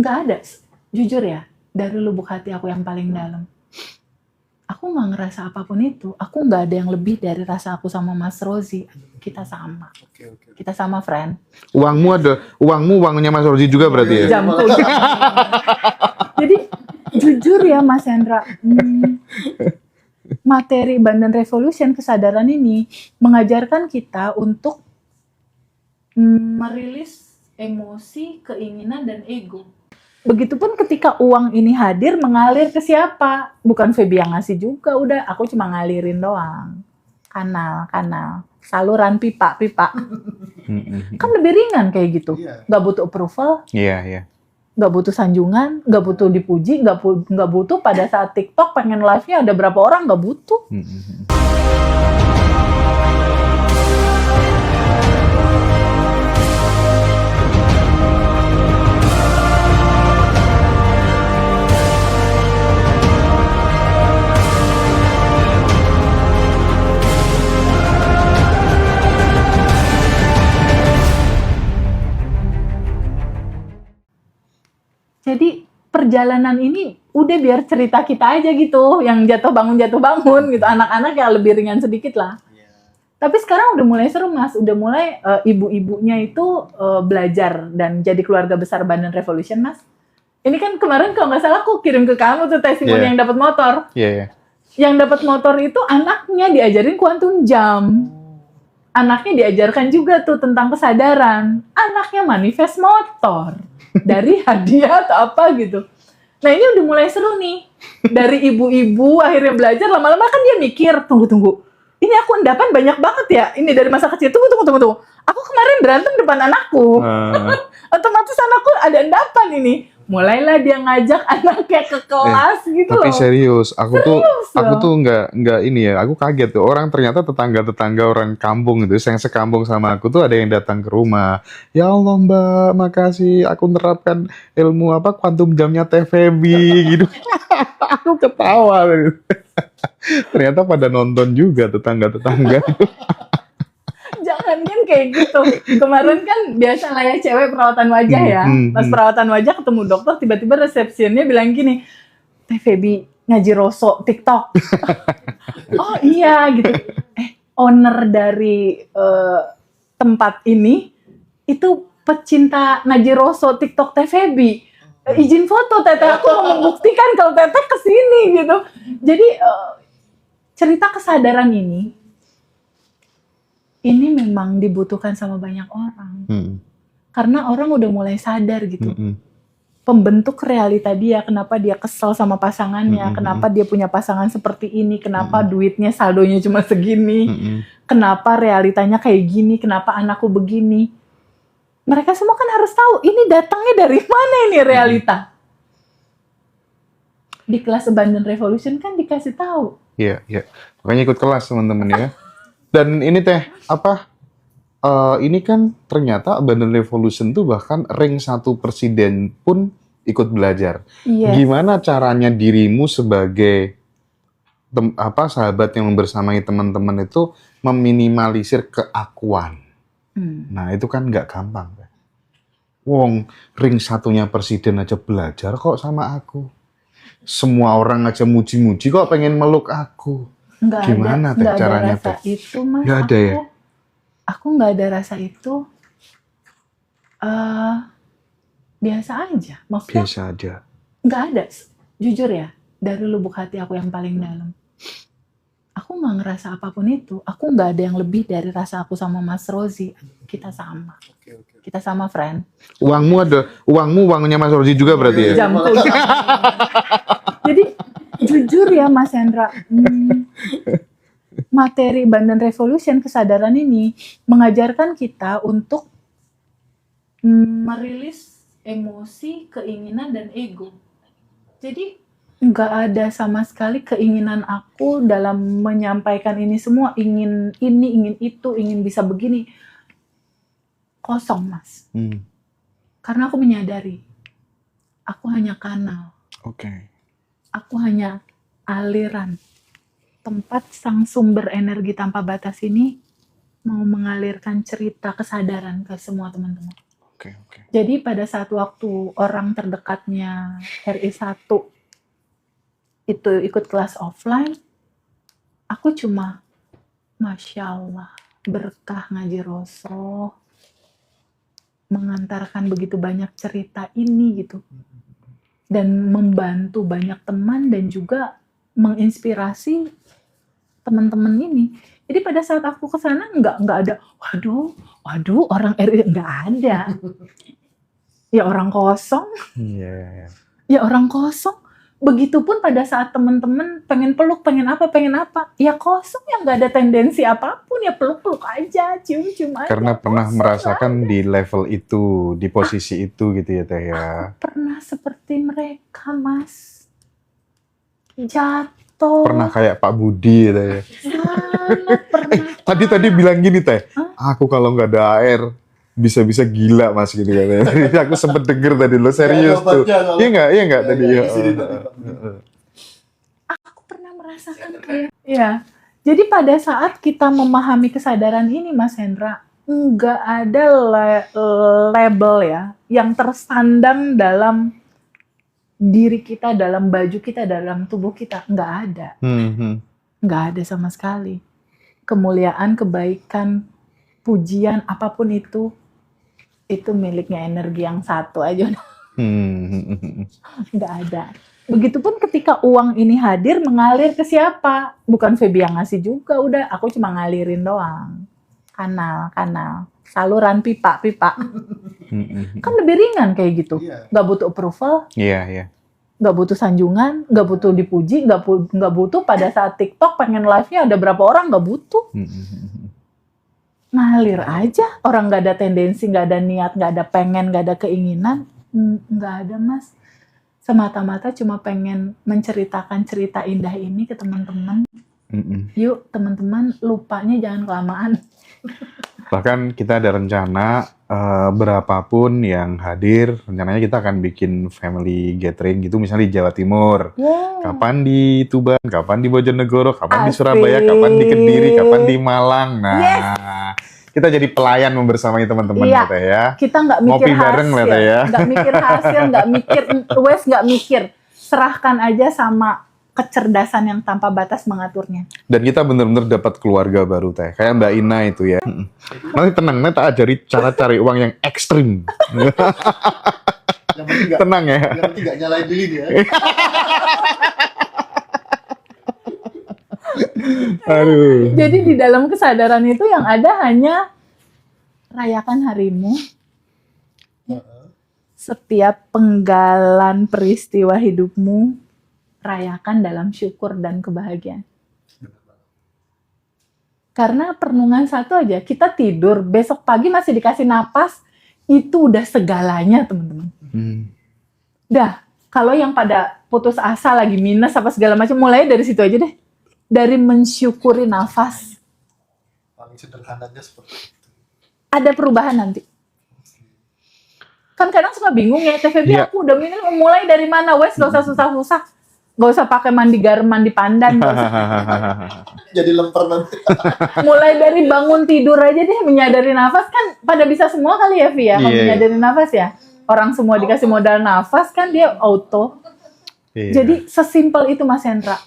Nggak ada, jujur ya, dari lubuk hati aku yang paling dalam. Aku nggak ngerasa apapun itu. Aku nggak ada yang lebih dari rasa aku sama Mas Rozi. Kita sama. Kita sama, friend. Uangmu uangnya Mas Rozi juga berarti ya? Jamku. Jadi jujur ya Mas Hendra, materi Bandan Revolution kesadaran ini mengajarkan kita untuk merilis emosi, keinginan, dan ego. Begitupun ketika uang ini hadir, mengalir ke siapa? Bukan Feby yang ngasih juga, udah aku cuma ngalirin doang. Kanal, saluran pipa. Kan lebih ringan kayak gitu. Gak butuh approval, Iya. gak butuh sanjungan, gak butuh dipuji, gak butuh pada saat TikTok pengen live-nya ada berapa orang, gak butuh. Jadi perjalanan ini udah biar cerita kita aja gitu, yang jatuh bangun gitu, anak-anak yang lebih ringan sedikit lah. Tapi sekarang udah mulai seru Mas, udah mulai ibu-ibunya itu belajar dan jadi keluarga besar Bandan Revolution Mas. Ini kan kemarin kalau nggak salah aku kirim ke kamu tuh testimoni yang dapat motor. Yang dapat motor itu anaknya diajarin quantum jump. Anaknya diajarkan juga tuh tentang kesadaran. Anaknya manifest motor dari hadiah atau apa gitu. Nah ini udah mulai seru nih. Dari ibu-ibu akhirnya belajar, lama-lama kan dia mikir, tunggu. Ini aku endapan banyak banget ya. Ini dari masa kecil. Tunggu. Aku kemarin berantem depan anakku. Otomatis anakku ada endapan ini. Mulailah dia ngajak anaknya ke kelas gitu tapi loh. Tapi serius, aku tuh nggak ini ya. Aku kaget tuh. Orang ternyata tetangga orang kampung itu, yang sekampung sama aku tuh ada yang datang ke rumah. Ya Allah Mbak, makasih. Aku nerapkan ilmu quantum jamnya TVB gitu. Aku ketawa. Ternyata pada nonton juga tetangga. Jangan kan kayak gitu. Kemarin kan biasa lah ya cewek perawatan wajah ya. Pas perawatan wajah ketemu dokter, tiba-tiba resepsionnya bilang gini, Teh Feby ngaji roso TikTok. Oh iya gitu. Owner dari tempat ini itu pecinta ngaji roso TikTok Teh Feby. Izin foto Teteh, aku mau membuktikan kalau Teteh kesini gitu. Jadi cerita kesadaran ini memang dibutuhkan sama banyak orang. Karena orang udah mulai sadar gitu. Pembentuk realita dia, kenapa dia kesel sama pasangannya, kenapa dia punya pasangan seperti ini, kenapa duitnya saldonya cuma segini, kenapa realitanya kayak gini, kenapa anakku begini. Mereka semua kan harus tahu, ini datangnya dari mana ini realita. Di kelas Bandan Revolution kan dikasih tahu. Iya. Makanya ikut kelas teman-teman ya. Dan ini Teh, ini kan ternyata Bandan Revolution tuh bahkan ring 1 presiden pun ikut belajar. Gimana caranya dirimu sebagai sahabat yang membersamai teman-teman itu meminimalisir keakuan? Nah itu kan nggak gampang. Wong ring 1-nya presiden aja belajar kok sama aku. Semua orang aja muji-muji kok pengen meluk aku. Gimana Teh caranya Teh? Itu Mas. Nggak ada ya? Aku nggak ada rasa itu. Biasa aja. Maksudnya biasa aja. Nggak ada. Jujur ya, dari lubuk hati aku yang paling dalam. Aku nggak ngerasa apapun itu. Aku nggak ada yang lebih dari rasa aku sama Mas Rozi. Kita sama. Kita sama, friend. Uangmu uangnya Mas Rozi juga berarti ya? Jamku. Jadi jujur ya Mas Hendra, materi Bandan Revolution kesadaran ini mengajarkan kita untuk merilis emosi, keinginan, dan ego. Jadi nggak ada sama sekali keinginan aku dalam menyampaikan ini semua, ingin ini, ingin itu, ingin bisa begini. Kosong Mas. Karena aku menyadari, aku hanya kanal. Aku hanya aliran. Tempat sang sumber energi tanpa batas ini mau mengalirkan cerita kesadaran ke semua teman-teman. Oke. Jadi pada saat waktu orang terdekatnya RI1 itu ikut kelas offline, aku cuma Masya Allah, berkah ngaji Rasul, mengantarkan begitu banyak cerita ini gitu. Dan membantu banyak teman dan juga menginspirasi teman-teman ini. Jadi pada saat aku ke sana nggak ada, waduh orang RI, nggak ada. Ya orang kosong, Iya. ya orang kosong. Begitupun pada saat teman-teman pengen peluk, pengen apa, ya kosong, ya nggak ada tendensi apapun, ya peluk-peluk aja, cium-cium aja. Karena pernah kosong, merasakan di level itu, di posisi itu gitu ya Teh ya. pernah seperti mereka, Mas. Jatuh. Pernah kayak Pak Budi gitu ya. Sangat pernah. Tadi bilang gini Teh, aku kalau nggak ada air bisa-bisa gila Mas gitu katanya. Jadi aku sempet denger tadi lo serius tuh. Iya nggak tadi ya. Aku pernah merasakan kayak, ya. Jadi pada saat kita memahami kesadaran ini, Mas Hendra, nggak ada label ya yang tersandang dalam diri kita, dalam baju kita, dalam tubuh kita, nggak ada. Nggak ada sama sekali. Kemuliaan, kebaikan, pujian, apapun itu miliknya energi yang satu aja. Nggak ada. Begitupun ketika uang ini hadir, mengalir ke siapa? Bukan Feby yang ngasih juga, udah aku cuma ngalirin doang. Kanal, saluran pipa. Kan lebih ringan kayak gitu. Nggak butuh approval, Iya. nggak butuh sanjungan, nggak butuh dipuji, nggak butuh pada saat TikTok pengen live-nya ada berapa orang, nggak butuh. Ngalir aja, orang nggak ada tendensi, nggak ada niat, nggak ada pengen, nggak ada keinginan, nggak ada Mas. Semata-mata cuma pengen menceritakan cerita indah ini ke teman-teman. Yuk teman-teman, lupanya jangan kelamaan. Bahkan kita ada rencana berapapun yang hadir, rencananya kita akan bikin family gathering gitu, misalnya di Jawa Timur. Kapan di Tuban, kapan di Bojonegoro, kapan di Surabaya, kapan di Kediri, kapan di Malang. Nah, kita jadi pelayan membersamai teman-teman Iya. Teh ya. Kita nggak mikir Ngopi bareng hasil, lah, Teh, ya. nggak mikir hasil, nggak mikir. Serahkan aja sama kecerdasan yang tanpa batas mengaturnya. Dan kita benar-benar dapat keluarga baru Teh, kayak Mbak Ina itu ya. Nanti tenang, nanti tak ajari cara cari uang yang ekstrim. Yang penting nggak, Tenang ya. yang penting nggak nyalain lilin ya. Aduh. Jadi di dalam kesadaran itu yang ada hanya rayakan harimu. Setiap penggalan peristiwa hidupmu, rayakan dalam syukur dan kebahagiaan. Karena perenungan satu aja, kita tidur, besok pagi masih dikasih napas, itu udah segalanya teman-teman. Dah, kalau yang pada putus asa lagi minus apa segala macam, mulai dari situ aja deh. Dari mensyukuri nafas. Paling sederhananya seperti itu. Ada perubahan nanti. Kan kadang suka bingung ya, TVB Iya. aku udah minum, mulai dari mana? Wes, gak usah susah-susah. Gak usah pakai mandi garam, mandi pandan. Gak usah. Jadi lemper nanti. Mulai dari bangun tidur aja deh, menyadari nafas. Kan pada bisa semua kali ya, Vi ya, kalau Iya. menyadari nafas ya. Orang semua dikasih modal nafas kan dia auto. Iya. Jadi sesimpel itu Mas Hendra.